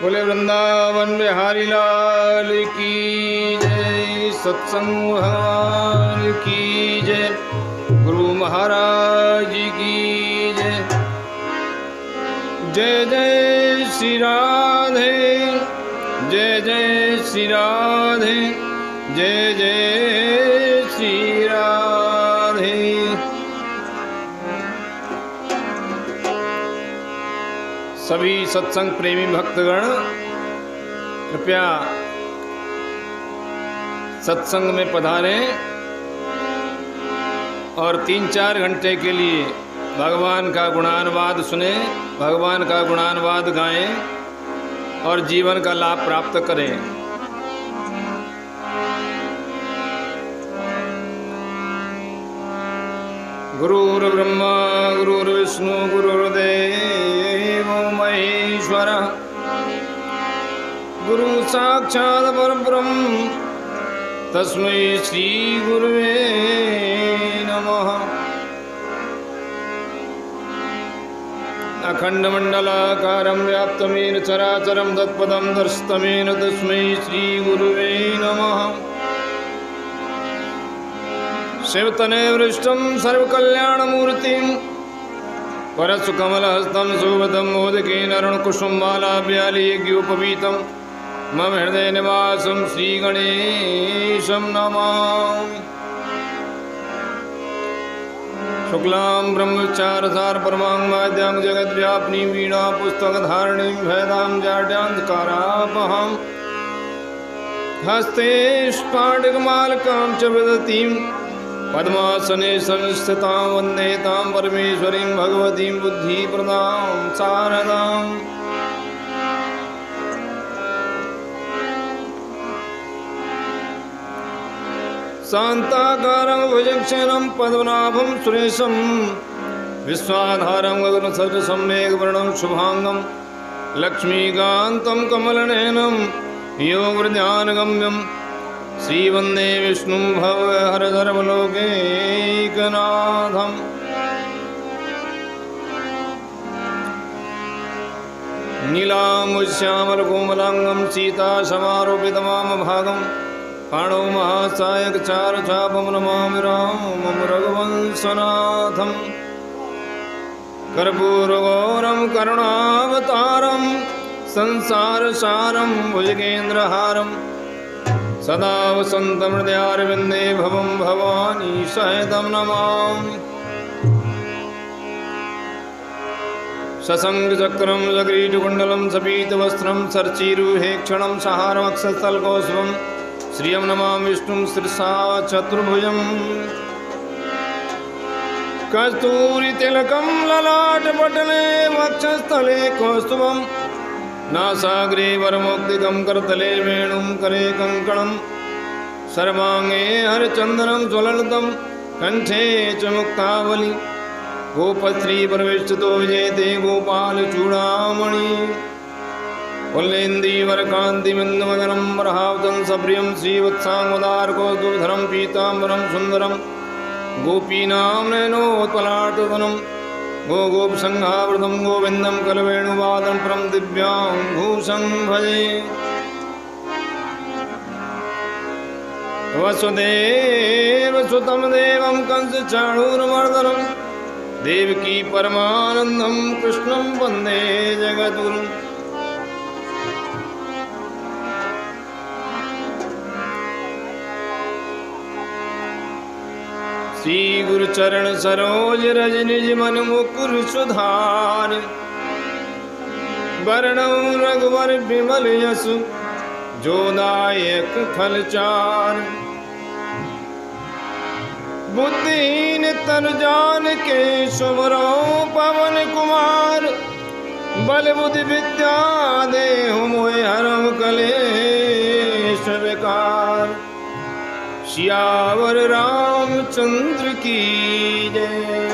बोले वृंदावन बिहारी लाल की जय। सत्संग भगवान की जय। गुरु महाराज की जय। जय जय श्री राधे, जय जय श्री राधे, जय जय श्री राधे। सभी सत्संग प्रेमी भक्तगण कृपया सत्संग में पधारें और 3-4 घंटे के लिए भगवान का गुणानुवाद सुने, भगवान का गुणानुवाद गाएं और जीवन का लाभ प्राप्त करें। गुरुर्ब्रह्मा गुरुर्विष्णु गुरुर्देव महेश्वर, गुरु साक्षात् परब्रह्म तस्मै श्री गुरुवे नमः। अखंडमंडलाकारं व्याप्तं येन चराचरं तत्पदं दर्शितं तस्मै श्री गुरुवे नमः। शिवतने वृष्टं सर्वकल्याणमूर्तिं परशुकमलहस्तं शोभतं मोदकेन अरुणकुसुममालाभ्यालीयोपवीतं मम हृदय निवासं श्रीगणेशं नमामि। शुक्लां ब्रह्मचारसार परमां जगद्व्यापिनीं वीणा पुस्तकधारिणीं भेदां जाड्यान्धकारापहां हस्ते स्फाटिकमालिकां च विदतीं पद्मासने संस्थितां वन्दे तां परमेश्वरीं भगवतीं बुद्धिप्रदां शारदाम्। शान्ताकारं भुजगशयनं पद्मनाभं सुरेशं विश्वाधारं गगनसदृशं शुभांगं लक्ष्मीकान्तं कमलनयनं योगध्यानगम्यं श्रीवन्दे विष्णुं भवहरधर्मलोकैकनाथम्। नीलाम्बुश्यामलकोमलाङ्गं सीतासमारोपितवामभागं पाणौ महासायकचारुचापं नमामि रामं रघुवंशनाथं। कर्पूरगौरं करुणावतारं संसारसारं भुजगेन्द्रहारं सदा वसन्तं हृदयारविन्दे भवं भवानी सहितं नमामि। सशङ्खचक्रं जगरीटुकुण्डलं सपीतवस्त्रं सर्चिरुहेक्षणं सहारमक्षस्थलकौस्तुभं श्रियं नमामि विष्णुं शिरसा चतुर्भुजम्। कस्तूरितिलकं ललाटपटले वक्षस्थले कौस्तुभं नासाग्रे वरमौक्तिकं करतले वेणुं करे कङ्कणं सर्वाङ्गे हरचन्दनं ज्वलन्तं कण्ठे च मुक्तावली गोपश्रीपरवेष्टितो विजयते गोपालचूडामणि। पुल्लेन्दीवरकान्तिबिन्दुमगनं प्रहावतं सप्रियं श्रीवत्साङ्गोदारकौस्तुभधरं पीताम्बरं सुन्दरं गोपीनां नयनोत्पलाटतनं गोगोपसंहावृतं गोविन्दं कलवेणुवादनं परं दिव्याङ्गभूषं भजे। वसुदेवसुतं देवं कंसचाणूरमर्दनं देवकी परमानन्दं कृष्णं वन्दे जगद्गुरुम्। श्री गुरुचरण सरोज रज निज मन मुकुर सुधार वरणौ रघुवर विमल यशु जोदायक फलचार। बुद्धिहीन तनु जान के सुमरो पवन कुमार बल बुद्धि विद्या देहु मोहि हरहु कलेश विकार। सियावर रामचंद्र की जय।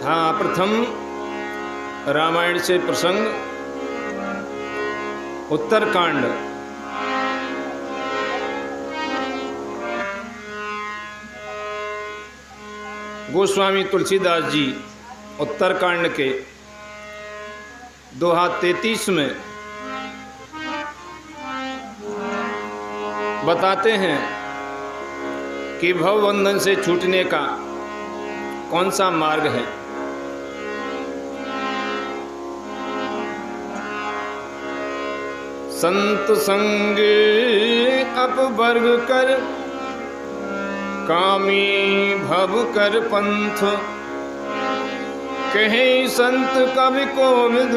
हाँ, प्रथम रामायण से प्रसंग उत्तरकांड। गोस्वामी तुलसीदास जी उत्तरकांड के दोहा 33 में बताते हैं कि भवबंधन से छूटने का कौन सा मार्ग है। संत संग अपवर्ग कर कामी भव कर पंथ, कहे संत कवि कोविद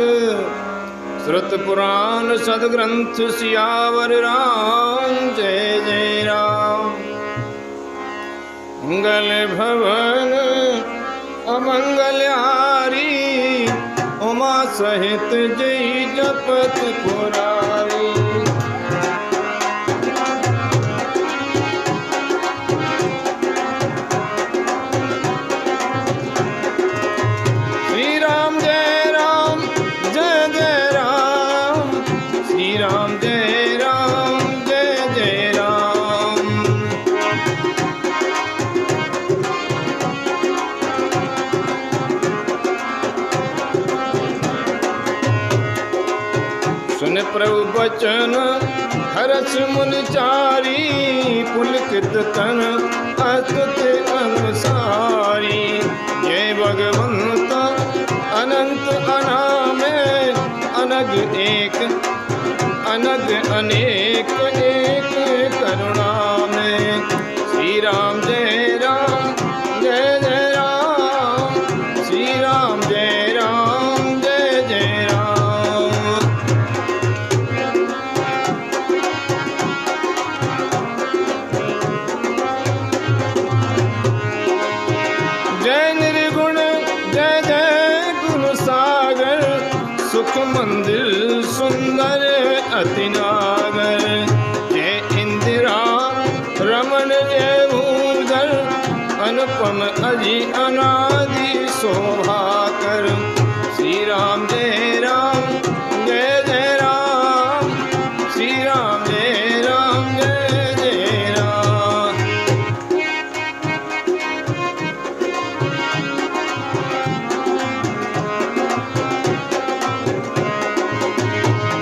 श्रुत पुराण सदग्रंथ, सियावर राम जय जय राम। मंगल भवन अमंगल हारी, उमा सहित जय जपत पुरारी। श्री राम जय राम जय जय राम, श्री राम जय राम जय जय राम। सुन प्रभु बचन हर्ष मुनि चारी, पुलकित तन अस्तुति अनुसारी। जय भगवंत अनंत अनामे, अनग एक अनग अनेक एक करुणा में। श्री राम जय राम जय जय राम, श्री राम जय राम जय जय राम। जय निर्गुण जय जय गुण सागर, सुख मंदिर सुंदर अति नागर। जय इंदिरा रमन जय भूधर, अनुपम अजि अनादि शोभाकर। श्री राम जय राम जय जय राम, श्री राम जय राम जय जय राम।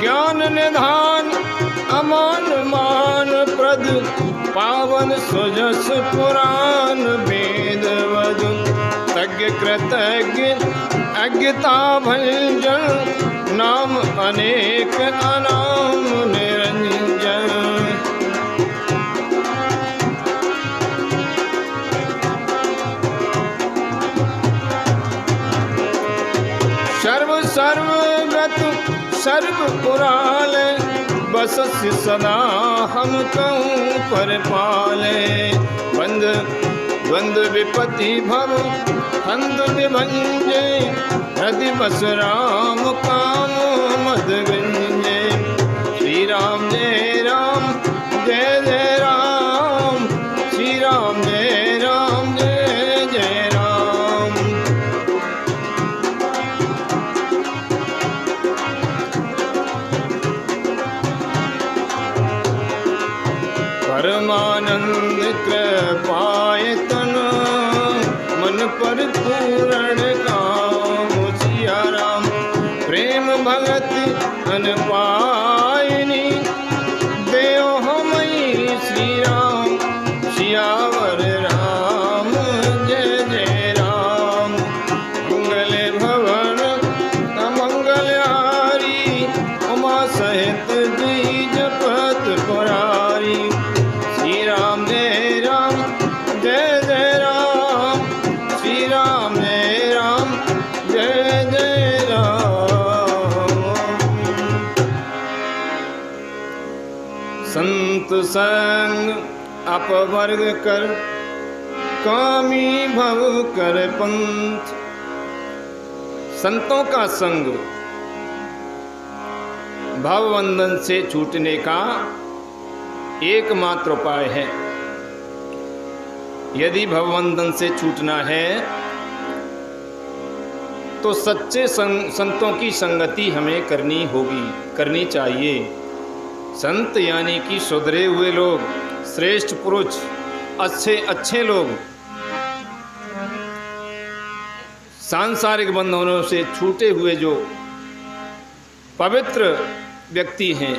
ज्ञान निधान अमान मान प्रद, पावन सुजस पुराण वेद वद। तज्ञ कृतज्ञ अज्ञता भंजन, नाम अनेक अनाम निरंजन। सर्व सर्वगत सर्व पुराण, बसस्य सदा हम कहूँ पर पाले। बंद द्वंद विपत्ति भव हंद विभंजे, हृदय बस राम काम मद गंजे। श्री राम जय राम जय जय राम, श्री राम जय राम जय जय राम। परमानंद कृपाय तन, मन पर पूर्ण काम। सिया राम प्रेम भगति अनपायनी, देव हमई श्री राम सियावर राम जय जय राम। मंगल भवन अमंगल हारी, उमा सहित जय जपत पुरारी। श्री राम जय राम जय जय राम, श्री राम जय राम जय जय राम। संत संग अपवर्ग कर, कामी भव कर पंथ। संतों का संग भवबंधन से छूटने का एकमात्र उपाय है। यदि भवबंधन से छूटना है तो सच्चे संतों की संगति हमें करनी चाहिए। संत यानी कि सुधरे हुए लोग, श्रेष्ठ पुरुष, अच्छे लोग, सांसारिक बंधनों से छूटे हुए जो पवित्र व्यक्ति हैं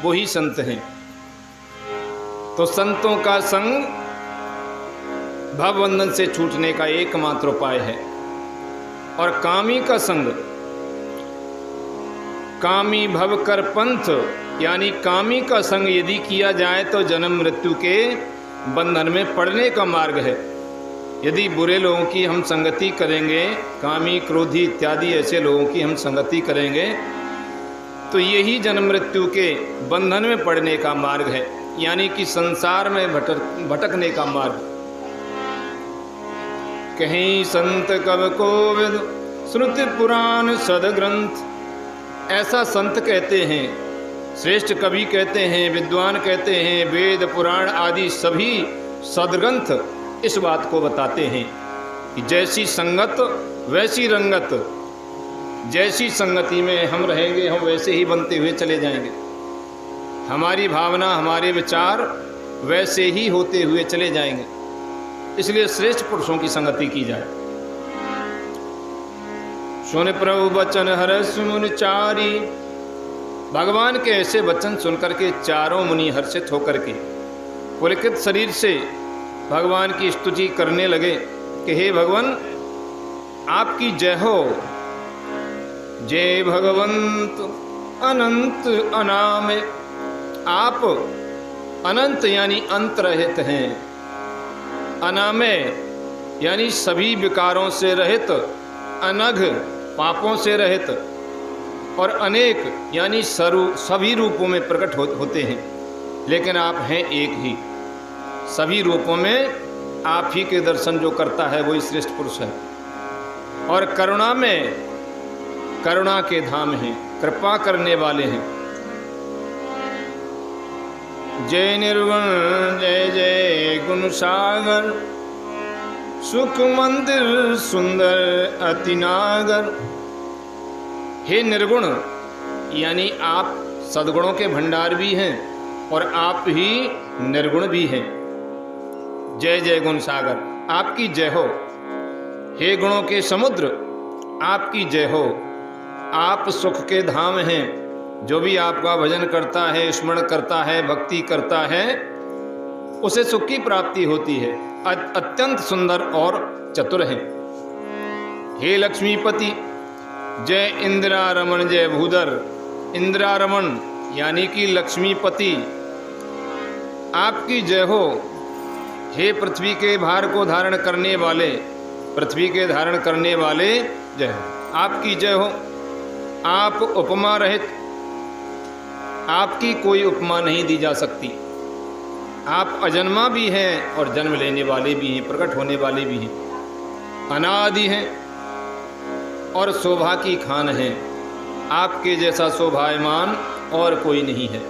वही संत हैं। तो संतों का संग भवबंधन से छूटने का एकमात्र उपाय है। और कामी का संग, कामी भव कर पंथ, यानी कामी का संग यदि किया जाए तो जन्म मृत्यु के बंधन में पड़ने का मार्ग है। यदि बुरे लोगों की हम संगति करेंगे, कामी क्रोधी इत्यादि ऐसे लोगों की हम संगति करेंगे, तो यही जन्म मृत्यु के बंधन में पड़ने का मार्ग है, यानी कि संसार में भटकने का मार्ग। कहीं संत कब को विद श्रुति पुराण सदग्रंथ, ऐसा संत कहते हैं, श्रेष्ठ कवि कहते हैं, विद्वान कहते हैं, वेद पुराण आदि सभी सदग्रंथ इस बात को बताते हैं कि जैसी संगत वैसी रंगत, जैसी संगति में हम रहेंगे हम वैसे ही बनते हुए चले जाएंगे। हमारी भावना हमारे विचार वैसे ही होते हुए चले जाएंगे। इसलिए श्रेष्ठ पुरुषों की संगति की जाए। सुन प्रभु बचन हर्ष मुनि चारी, भगवान के ऐसे वचन सुनकर के चारों मुनि हर्षित होकर के पुलकित शरीर से भगवान की स्तुति करने लगे कि हे भगवान आपकी जय हो। जय भगवंत अनंत अनाम, आप अनंत यानी अंत रहित हैं, अनामय यानी सभी विकारों से रहित, अनघ पापों से रहित, और अनेक यानी सभी रूपों में प्रकट होते हैं, लेकिन आप हैं एक ही। सभी रूपों में आप ही के दर्शन जो करता है वही श्रेष्ठ पुरुष है। और करुणा में करुणा के धाम हैं, कृपा करने वाले हैं। जय निर्गुण जय जय गुण सागर, सुख मंदिर सुंदर अति नागर। हे निर्गुण, यानी आप सद्गुणों के भंडार भी हैं और आप ही निर्गुण भी हैं। जय जय गुण सागर, आपकी जय हो। हे गुणों के समुद्र, आपकी जय हो। आप सुख के धाम हैं। जो भी आपका भजन करता है, स्मरण करता है, भक्ति करता है, उसे सुख की प्राप्ति होती है। अत्यंत सुंदर और चतुर हैं। हे लक्ष्मीपति, जय इंदिरा रमन जय भूधर। इंदिरा रमन यानी कि लक्ष्मीपति, आपकी जय हो। हे पृथ्वी के भार को धारण करने वाले, पृथ्वी के धारण करने वाले, जय हो, आपकी जय हो। आप उपमा रहित, आपकी कोई उपमा नहीं दी जा सकती। आप अजन्मा भी हैं और जन्म लेने वाले भी हैं, प्रकट होने वाले भी हैं, अनादि हैं और शोभा की खान हैं। आपके जैसा शोभायमान और कोई नहीं है।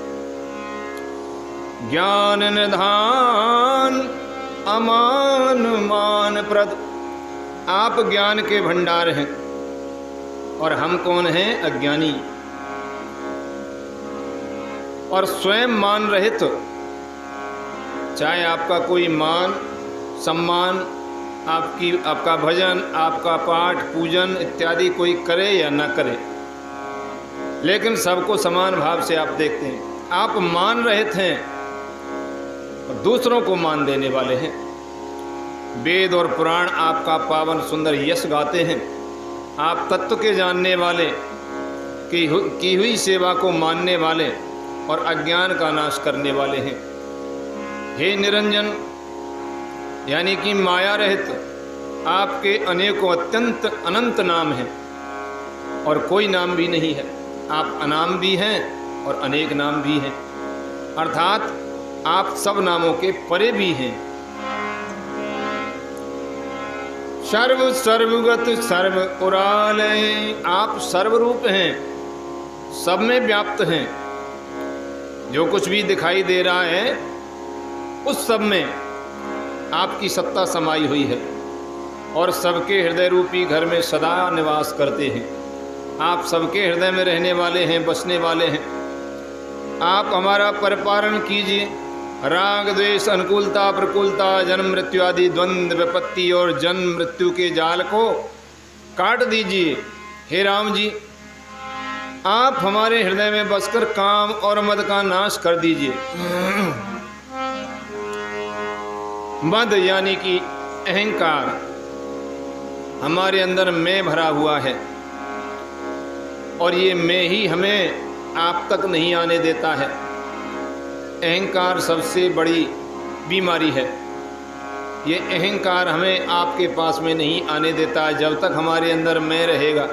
ज्ञान निधान अमान मान प्रद, आप ज्ञान के भंडार हैं और हम कौन हैं? अज्ञानी। और स्वयं मान रहित, चाहे आपका कोई मान सम्मान, आपका भजन, आपका पाठ पूजन इत्यादि कोई करे या न करे, लेकिन सबको समान भाव से आप देखते हैं। आप मान रहित हैं और दूसरों को मान देने वाले हैं। वेद और पुराण आपका पावन सुंदर यश गाते हैं। आप तत्व के जानने वाले, की हुई सेवा को मानने वाले और अज्ञान का नाश करने वाले हैं। हे निरंजन यानी कि माया रहित, आपके अनेकों अत्यंत अनंत नाम हैं और कोई नाम भी नहीं है। आप अनाम भी हैं और अनेक नाम भी हैं, अर्थात आप सब नामों के परे भी हैं। सर्व सर्वगत सर्व पुरालय, आप सर्वरूप हैं, सब में व्याप्त हैं। जो कुछ भी दिखाई दे रहा है उस सब में आपकी सत्ता समाई हुई है और सबके हृदय रूपी घर में सदा निवास करते हैं। आप सबके हृदय में रहने वाले हैं, बसने वाले हैं। आप हमारा परिपालन कीजिए। राग द्वेष अनुकूलता प्रतिकूलता, जन्म मृत्यु आदि द्वंद्व विपत्ति और जन्म मृत्यु के जाल को काट दीजिए। हे राम जी, आप हमारे हृदय में बसकर काम और मद का नाश कर दीजिए। मद यानी कि अहंकार हमारे अंदर मैं भरा हुआ है और ये मैं ही हमें आप तक नहीं आने देता है। अहंकार सबसे बड़ी बीमारी है। ये अहंकार हमें आपके पास में नहीं आने देता है। जब तक हमारे अंदर मैं रहेगा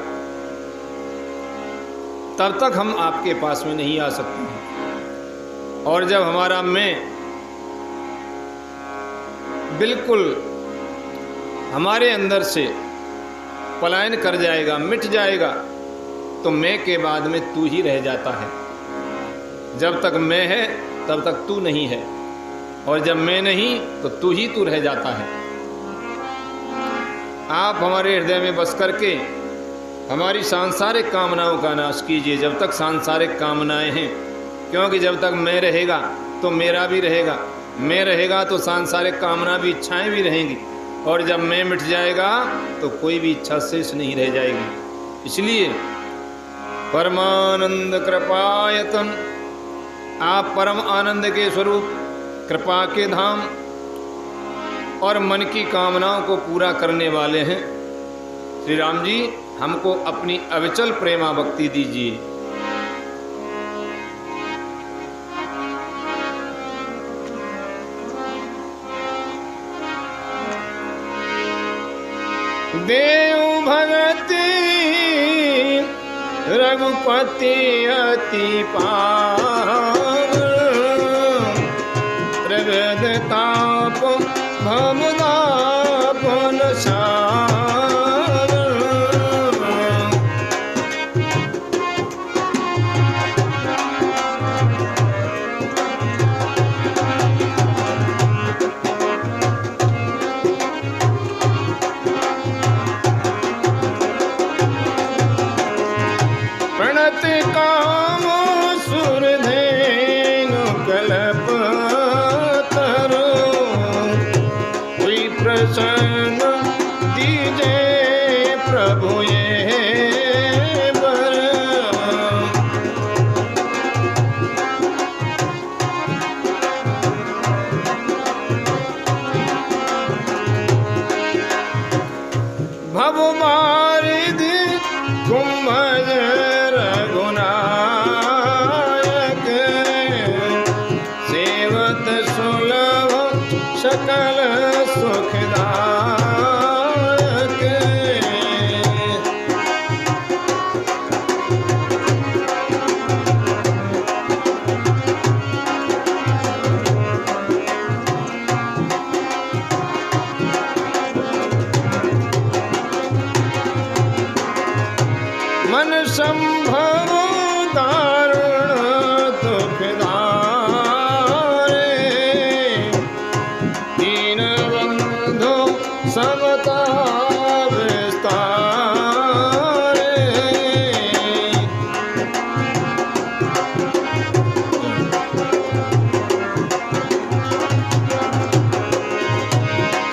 तब तक हम आपके पास में नहीं आ सकते हैं। और जब हमारा मैं बिल्कुल हमारे अंदर से पलायन कर जाएगा, मिट जाएगा, तो मैं के बाद में तू ही रह जाता है। जब तक मैं है तब तक तू नहीं है, और जब मैं नहीं तो तू ही तू रह जाता है। आप हमारे हृदय में बस करके हमारी सांसारिक कामनाओं का नाश कीजिए। जब तक सांसारिक कामनाएं हैं, क्योंकि जब तक मैं रहेगा तो मेरा भी रहेगा, मैं रहेगा तो सांसारिक कामना भी, इच्छाएं भी रहेंगी, और जब मैं मिट जाएगा तो कोई भी इच्छा शेष नहीं रह जाएगी। इसलिए परमानंद कृपायतन, आप परम आनंद के स्वरूप, कृपा के धाम और मन की कामनाओं को पूरा करने वाले हैं। श्री राम जी, हमको अपनी अविचल प्रेमा भक्ति दीजिए। देव भगति रघुपति अति पावन, त्रिविध ताप भवदापन सागर। काम सुर धेनु कल्प तरु, हुई प्रसन्न दीजे प्रभु ये बर। भव मारिधि कुंभज सकल सुखदायक। मन संभव दारुण दुखदारे, समता विस्तारे।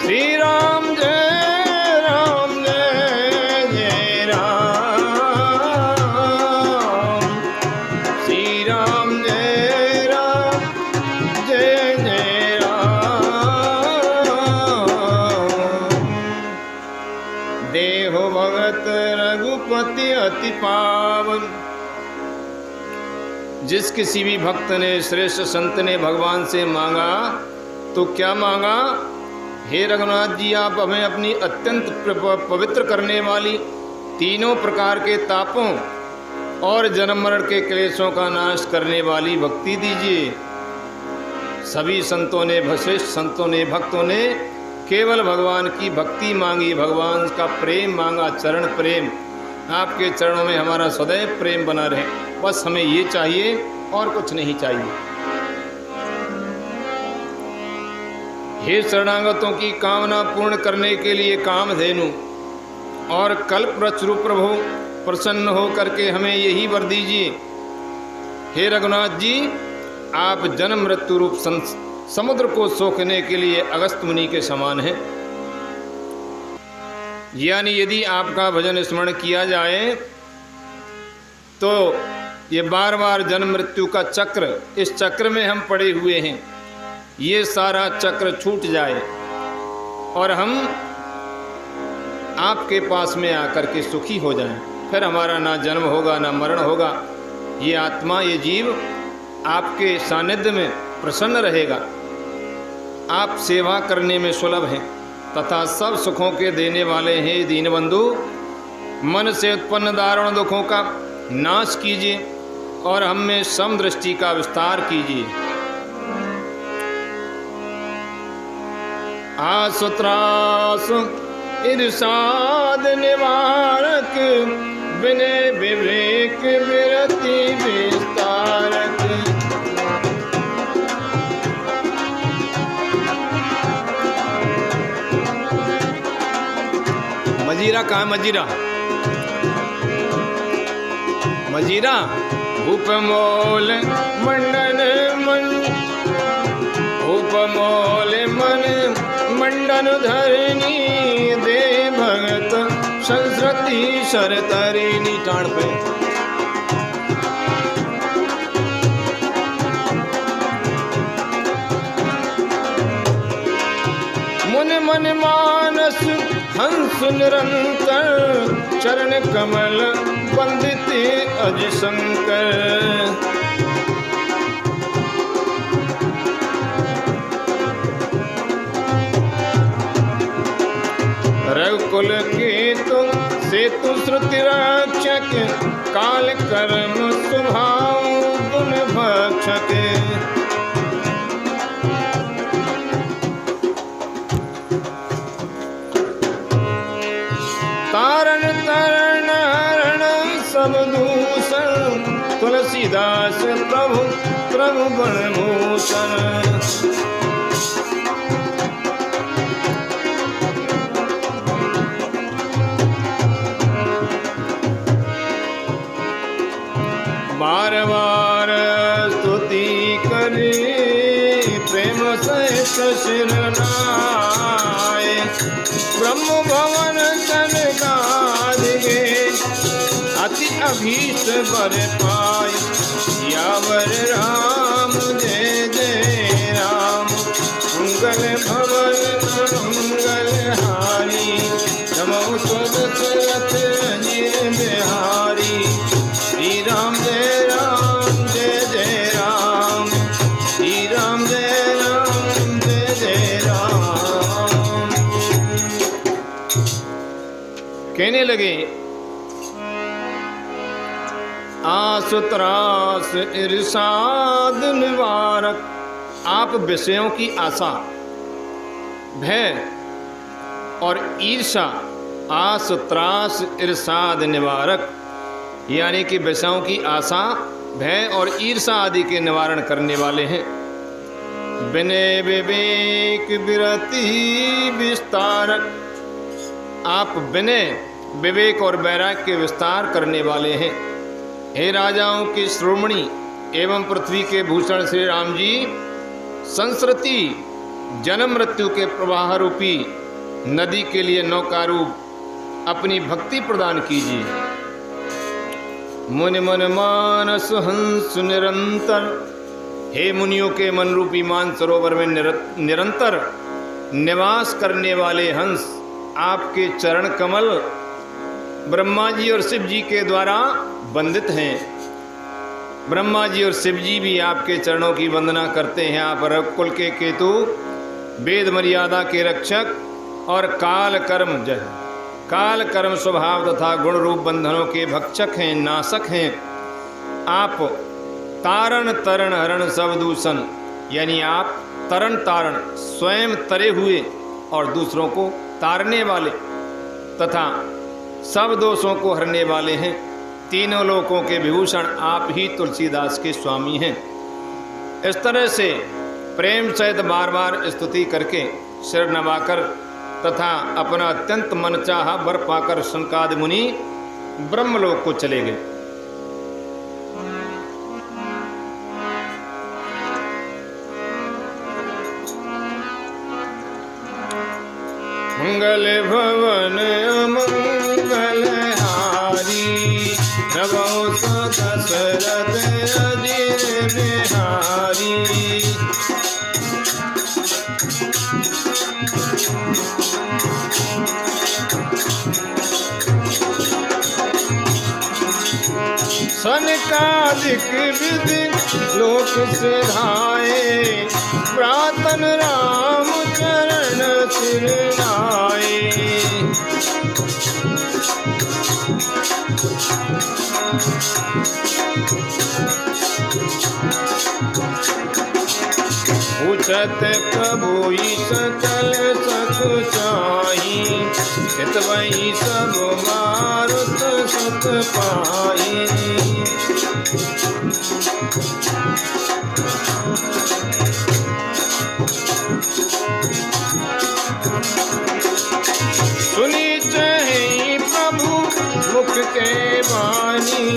श्री राम जय राम, जय जय राम, श्री राम जय राम, जय जय देहो भगत रघुपति अति पावन। जिस किसी भी भक्त ने, श्रेष्ठ संत ने भगवान से मांगा तो क्या मांगा? हे रघुनाथ जी, आप हमें अपनी अत्यंत पवित्र करने वाली, तीनों प्रकार के तापों और जन्म मरण के क्लेशों का नाश करने वाली भक्ति दीजिए। सभी संतों ने, श्रेष्ठ संतों ने, भक्तों ने केवल भगवान की भक्ति मांगी, भगवान का प्रेम मांगा, चरण प्रेम। आपके चरणों में हमारा सदैव प्रेम बना रहे, बस हमें ये चाहिए और कुछ नहीं चाहिए। हे शरणागतों की कामना पूर्ण करने के लिए कामधेनु और कल्प वृक्ष रूप प्रभु प्रसन्न हो करके हमें यही वर दीजिए। हे रघुनाथ जी, आप जन्म मृत्यु रूप समुद्र को सोखने के लिए अगस्त मुनि के समान हैं। यानी यदि आपका भजन स्मरण किया जाए तो ये बार बार जन्म मृत्यु का चक्र, इस चक्र में हम पड़े हुए हैं, ये सारा चक्र छूट जाए और हम आपके पास में आकर के सुखी हो जाएं, फिर हमारा ना जन्म होगा ना मरण होगा। ये आत्मा, ये जीव आपके सानिध्य में प्रसन्न रहेगा। आप सेवा करने में सुलभ हैं तथा सब सुखों के देने वाले हैं। दीनबंधु, मन से उत्पन्न दारुण दुखों का नाश कीजिए और हम में समदृष्टि का विस्तार कीजिए। आसु त्रास इरसाद निवारक, विनय विवेक विरति विस्तारक। मजीरा कहाँ है? मजीरा, मजीरा। उपमोल मंडन मन, उपमोल मन मंडन धरनी, दे भगत संस्कृति शरतरिणी। टाण पे मुन मन मानस हंस निरंतर, चरण कमल वंदित अज शंकर। रघुकुल केतु सेतु श्रुति रक्षक, काल कर्म स्वभाव गुण भक्षक। तारण तरण हरण सब दूषण, तुलसीदास प्रभु प्रभु गणभूषण। बार बार स्तुति करे, प्रेम से शिर नाय। ब्रह्म भवन कनकादिगे, अति अभीष्ट वर पाई। यावर राम जय जय राम, मंगल भवन मंगल हारी। नमो तुलसीदास अजीर बिहारी, श्री राम जय राम जय जय राम, श्री राम जय राम जय जय राम। कहने लगे, आसु त्रास इरसाद निवारक। आप विषयों की आशा, भय और ईर्षा, आस त्रास इरसाद निवारक, यानी कि विषयों की आशा, भय और ईर्षा आदि के निवारण करने वाले हैं। विनय विवेक विरति विस्तारक। आप विनय विवेक और वैराग्य के विस्तार करने वाले हैं। हे राजाओं की श्रोमणी एवं पृथ्वी के भूषण श्री राम जी, संस्कृति जन्म मृत्यु के प्रवाह रूपी नदी के लिए नौका रूप अपनी भक्ति प्रदान कीजिए। मुनि मन मानस हंस निरंतर। हे मुनियों के मन रूपी मान सरोवर में निरंतर निवास करने वाले हंस, आपके चरण कमल ब्रह्मा जी और शिव जी के द्वारा वंदित हैं। ब्रह्मा जी और शिव जी भी आपके चरणों की वंदना करते हैं। आप रघुकुल के केतु, वेद मर्यादा के रक्षक और काल कर्म स्वभाव तथा गुण रूप बंधनों के भक्षक हैं, नाशक हैं। आप तारण तरण हरण सब दूषण, यानी आप तरण तारण, स्वयं तरे हुए और दूसरों को तारने वाले तथा सब दोषों को हरने वाले हैं। तीनों लोकों के विभूषण आप ही तुलसीदास के स्वामी हैं। इस तरह से प्रेम सहित बार बार स्तुति करके सिर नवाकर तथा अपना अत्यंत मनचाहा वर पाकर शनकादि मुनि ब्रह्मलोक को चले गए। मंगल भवन अमंगल हारी, नभो दशरथ अजीर बिहारी। सनकादिक विधि लोक सिधाए, प्रातन राम चरण सिर नाए। पूछत प्रभु सकल सख चाही, हितवई सब मारुत सत पाई। सुनी चाहे प्रभु मुख के वाणी,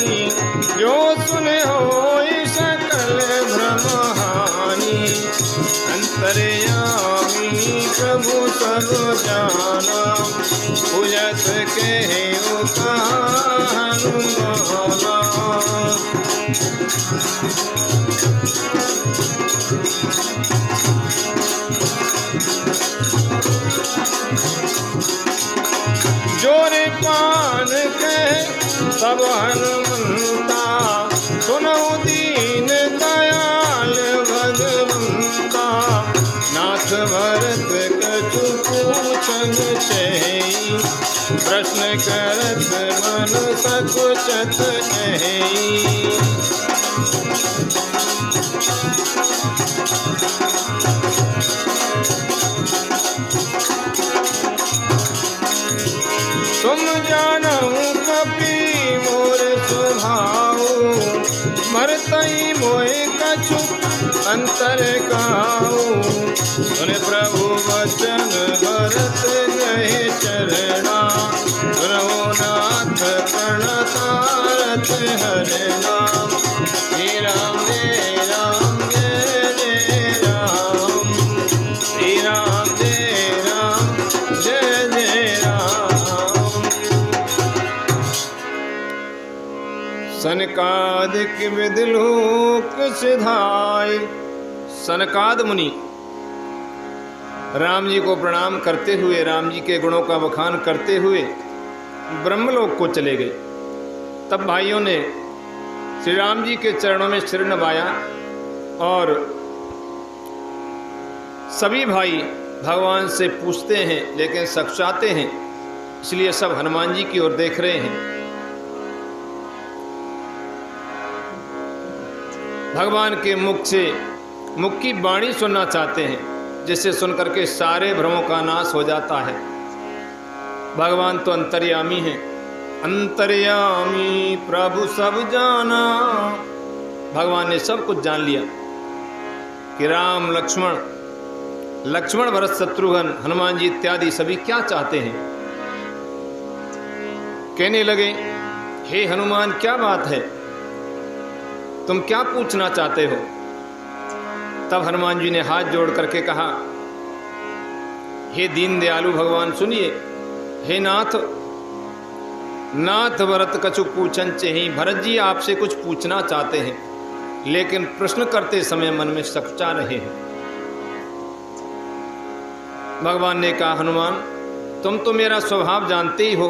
जो सुने होई सकल भ्रम हानि। अंतर्यामी प्रभु सब जाना, पूजत के हनुमाना। जोरे पान के सब हनुमंता, सुनो दीन दयाल भगवंता। नाथ भरत कछु पूछन चहि, प्रश्न करत मन सकुचत नहीं। तुम जानऊ कपि मोर स्वभाव, मरतई मोहि कछु अंतर काऊ। सुन प्रभु वचन भरत गए चरणा, सुनो नाथ प्रणतारथ हरना। श्री राम जय राम जय जय राम, श्री राम जय राम जय जय राम। सनकादिक विधि लोक सिधाए। सनकाद मुनि राम जी को प्रणाम करते हुए, राम जी के गुणों का बखान करते हुए ब्रह्मलोक को चले गए। तब भाइयों ने श्री राम जी के चरणों में सिर नवाया और सभी भाई भगवान से पूछते हैं लेकिन सकुचाते हैं, इसलिए सब हनुमान जी की ओर देख रहे हैं। भगवान के मुख की वाणी सुनना चाहते हैं, जिसे सुनकर के सारे भ्रमों का नाश हो जाता है। भगवान तो अंतर्यामी हैं, अंतर्यामी प्रभु सब जाना। भगवान ने सब कुछ जान लिया कि राम लक्ष्मण भरत शत्रुघ्न हनुमान जी इत्यादि सभी क्या चाहते हैं। कहने लगे, हे हनुमान क्या बात है, तुम क्या पूछना चाहते हो। तब हनुमान जी ने हाथ जोड़ करके कहा, हे दीन दयालु भगवान सुनिए। हे नाथ भरत कछु पूछन चहि। भरत जी आपसे कुछ पूछना चाहते हैं, लेकिन प्रश्न करते समय मन में सकुचा रहे हैं। भगवान ने कहा, हनुमान तुम तो मेरा स्वभाव जानते ही हो।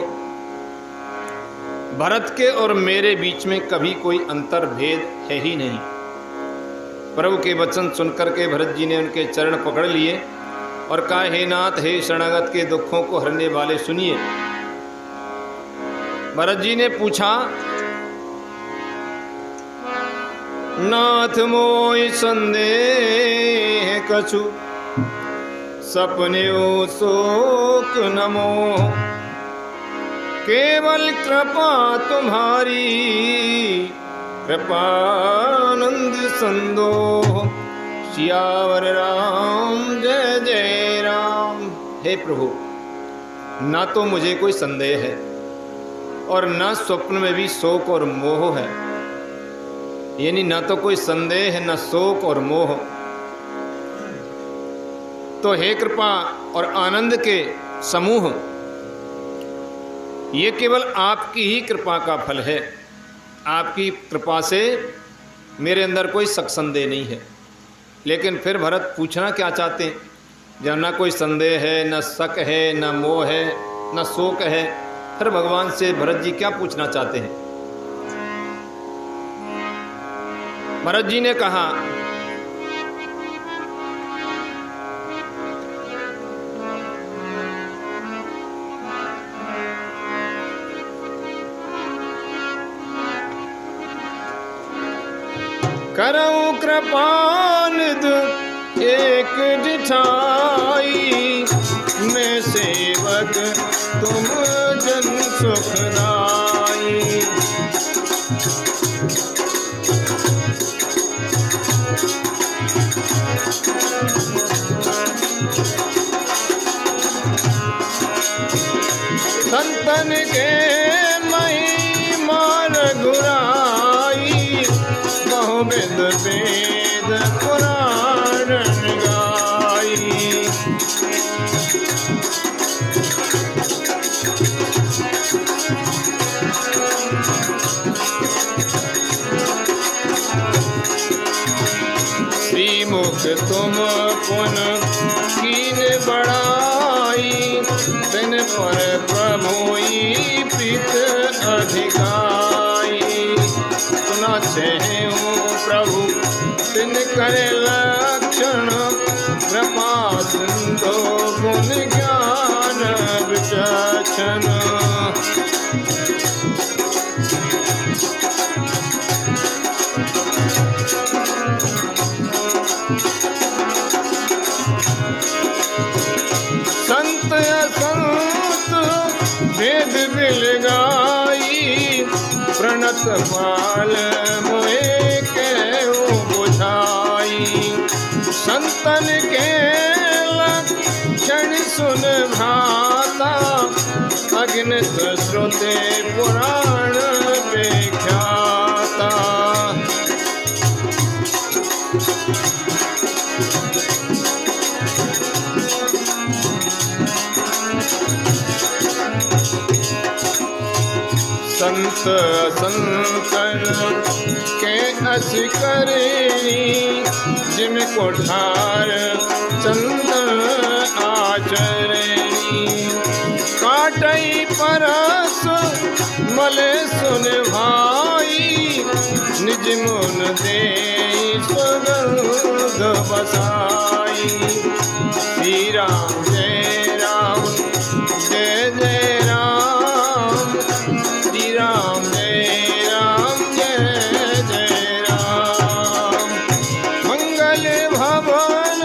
भरत के और मेरे बीच में कभी कोई अंतर भेद है ही नहीं। प्रभु के वचन सुनकर के भरत जी ने उनके चरण पकड़ लिए और कहा, हे नाथ, हे शरणागत के दुखों को हरने वाले सुनिए। भरत जी ने पूछा, नाथ मोहि संदेह कछु, सपनेऊ शोक न मोह। केवल कृपा तुम्हारी, कृपानंद संदोह। सियावर राम जय जय राम। हे प्रभु, ना तो मुझे कोई संदेह है और ना स्वप्न में भी शोक और मोह है। यानी ना तो कोई संदेह है, ना शोक और मोह। तो हे कृपा और आनंद के समूह, ये केवल आपकी ही कृपा का फल है। आपकी कृपा से मेरे अंदर कोई शक संदेह नहीं है। लेकिन फिर भरत पूछना क्या चाहते हैं? जब न कोई संदेह है, न शक है, न मोह है, न शोक है, फिर भगवान से भरत जी क्या पूछना चाहते हैं? भरत जी ने कहा, करऊं कृपानिधि एक दिठाई, मैं सेवक तुम जन सुखदाई। संतन के महिमा रघुराई, बहुविध वेद पुराण गाई। श्रीमुख तुम पुन कीन बड़ाई, बिन पर प्रभुई प्रीत अधिकाई। सुना छेऊं प्रभु तिन करे लक्षण, कृपा सिंधु गुण ज्ञान विचक्षण। संत असंत भेद बिल गाई, प्रणत पाल मोए कहूं बुझाई। संतन के लक्षण सुन भाता, अग्नित श्रुते पुराण विख्याता। संत संतन के अस करेनी, जिनको ढार चंदन आचरेनी। काटई परस मले सुन भाई, निज मुन दे सुगंध बसाई। श्री राम जय राम, जय जय राम, श्री राम जय राम, जय जय राम। मंगल भवन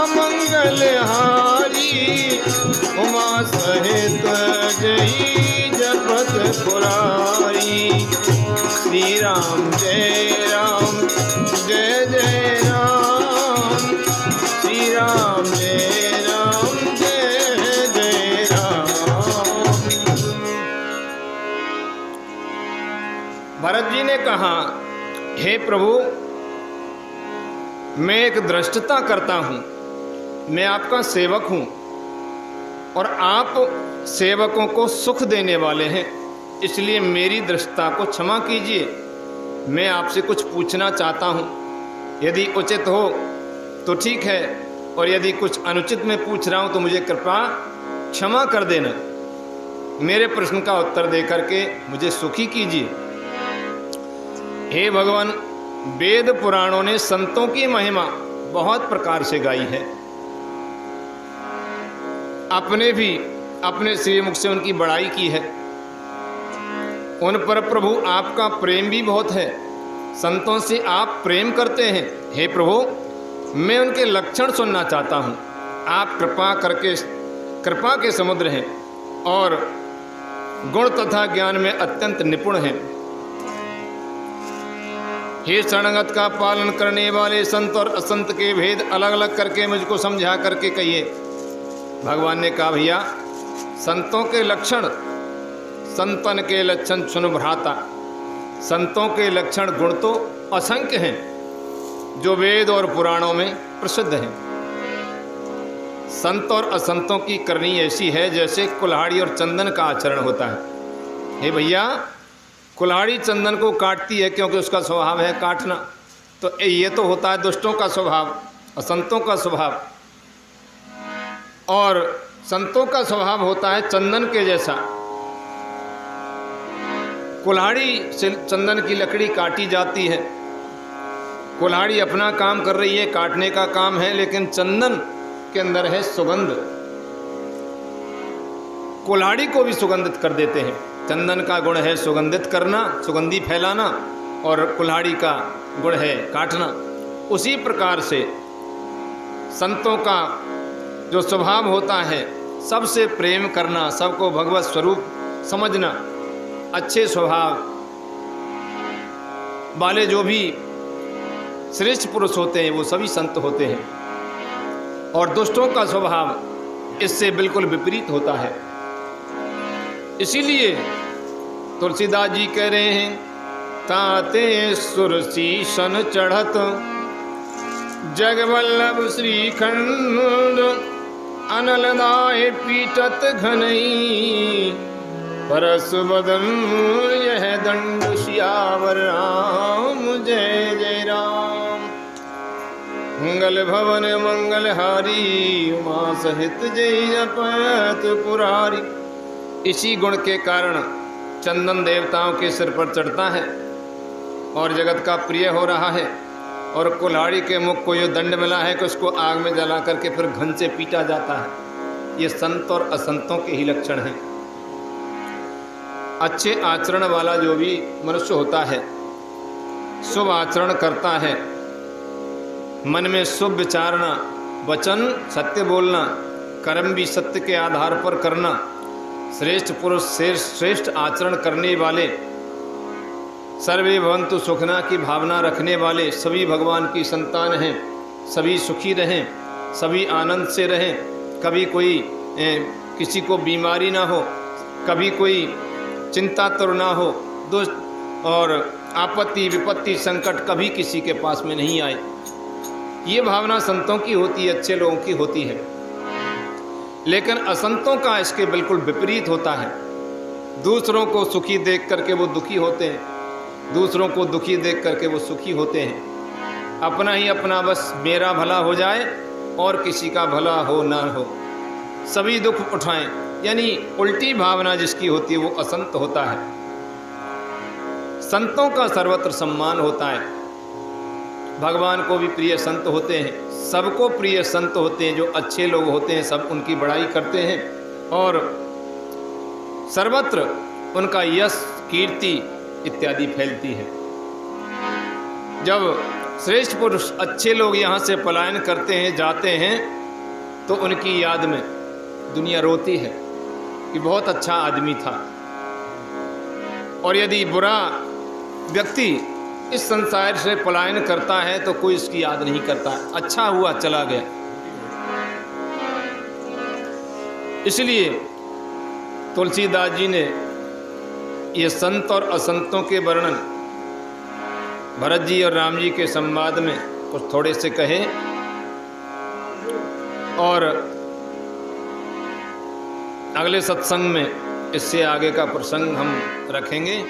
अमंगल हारी, उमा सहित जय जपत पुराई। श्री राम जय राम, जय जय राम, श्री राम जय राम, जय जय राम। भरत जी ने कहा, हे प्रभु, मैं एक दृष्टता करता हूँ, मैं आपका सेवक हूँ और आप सेवकों को सुख देने वाले हैं, इसलिए मेरी दृष्टता को क्षमा कीजिए। मैं आपसे कुछ पूछना चाहता हूँ, यदि उचित हो तो ठीक है, और यदि कुछ अनुचित मैं पूछ रहा हूँ तो मुझे कृपा क्षमा कर देना। मेरे प्रश्न का उत्तर दे करके मुझे सुखी कीजिए। हे भगवान, वेद पुराणों ने संतों की महिमा बहुत प्रकार से गाई है, आपने भी अपने श्रीमुख से उनकी बड़ाई की है। उन पर प्रभु आपका प्रेम भी बहुत है, संतों से आप प्रेम करते हैं। हे प्रभु, मैं उनके लक्षण सुनना चाहता हूँ। आप कृपा के समुद्र हैं और गुण तथा ज्ञान में अत्यंत निपुण हैं। हे शरणगत का पालन करने वाले, संत और असंत के भेद अलग अलग करके मुझको समझा करके कहिए। भगवान ने कहा, भैया, संतों के लक्षण, संतन के लक्षण सुन भ्राता। संतों के लक्षण गुण तो असंख्य हैं, जो वेद और पुराणों में प्रसिद्ध हैं। संत और असंतों की करनी ऐसी है जैसे कुल्हाड़ी और चंदन का आचरण होता है। हे भैया, कुल्हाड़ी चंदन को काटती है क्योंकि उसका स्वभाव है काटना। तो ये तो होता है दुष्टों का स्वभाव, असंतों का स्वभाव। और संतों का स्वभाव होता है चंदन के जैसा। कुल्हाड़ी से चंदन की लकड़ी काटी जाती है, कुल्हाड़ी अपना काम कर रही है, काटने का काम है, लेकिन चंदन के अंदर है सुगंध। कुल्हाड़ी को भी सुगंधित कर देते हैं। चंदन का गुण है सुगंधित करना, सुगंधी फैलाना, और कुल्हाड़ी का गुण है काटना। उसी प्रकार से संतों का जो स्वभाव होता है सबसे प्रेम करना, सबको भगवत स्वरूप समझना, अच्छे स्वभाव वाले जो भी श्रेष्ठ पुरुष होते हैं वो सभी संत होते हैं। और दुष्टों का स्वभाव इससे बिल्कुल विपरीत होता है। इसीलिए तुलसीदास जी कह रहे हैं, ताते सुरसीसन चढ़त जगवल्लभ श्रीखंड अनलदाय पीटत घनई परस बदन यह दंड सियावर राम जय जय राम। मंगल भवन मंगलहारी उमा सहित जय जपत पुरारी। इसी गुण के कारण चंदन देवताओं के सिर पर चढ़ता है और जगत का प्रिय हो रहा है। और कुल्हाड़ी के मुख को ये दंड मिला है कि उसको आग में जला करके फिर घन से पीटा जाता है। ये संत और असंतों के ही लक्षण हैं। अच्छे आचरण वाला जो भी मनुष्य होता है, शुभ आचरण करता है, मन में शुभ विचारना, वचन सत्य बोलना, कर्म भी सत्य के आधार पर करना, श्रेष्ठ पुरुष श्रेष्ठ आचरण करने वाले, सर्वे भवन्तु सुखना की भावना रखने वाले सभी भगवान की संतान हैं। सभी सुखी रहें, सभी आनंद से रहें, कभी कोई किसी को बीमारी ना हो, कभी कोई चिंता तुर ना हो, दुष्ट और आपत्ति विपत्ति संकट कभी किसी के पास में नहीं आए। ये भावना संतों की होती है, अच्छे लोगों की होती है। लेकिन असंतों का इसके बिल्कुल विपरीत होता है। दूसरों को सुखी देख करके वो दुखी होते हैं, दूसरों को दुखी देख करके वो सुखी होते हैं। अपना ही अपना, बस मेरा भला हो जाए और किसी का भला हो ना हो, सभी दुख उठाएं, यानी उल्टी भावना जिसकी होती है वो असंत होता है। संतों का सर्वत्र सम्मान होता है। भगवान को भी प्रिय संत होते हैं, सबको प्रिय संत होते हैं। जो अच्छे लोग होते हैं सब उनकी बड़ाई करते हैं और सर्वत्र उनका यश कीर्ति इत्यादि फैलती है। जब श्रेष्ठ पुरुष अच्छे लोग यहाँ से पलायन करते हैं, जाते हैं, तो उनकी याद में दुनिया रोती है कि बहुत अच्छा आदमी था। और यदि बुरा व्यक्ति इस संसार से पलायन करता है तो कोई इसकी याद नहीं करता, अच्छा हुआ चला गया। इसलिए तुलसीदास जी ने ये संत और असंतों के वर्णन भरत जी और राम जी के संवाद में कुछ थोड़े से कहे, और अगले सत्संग में इससे आगे का प्रसंग हम रखेंगे।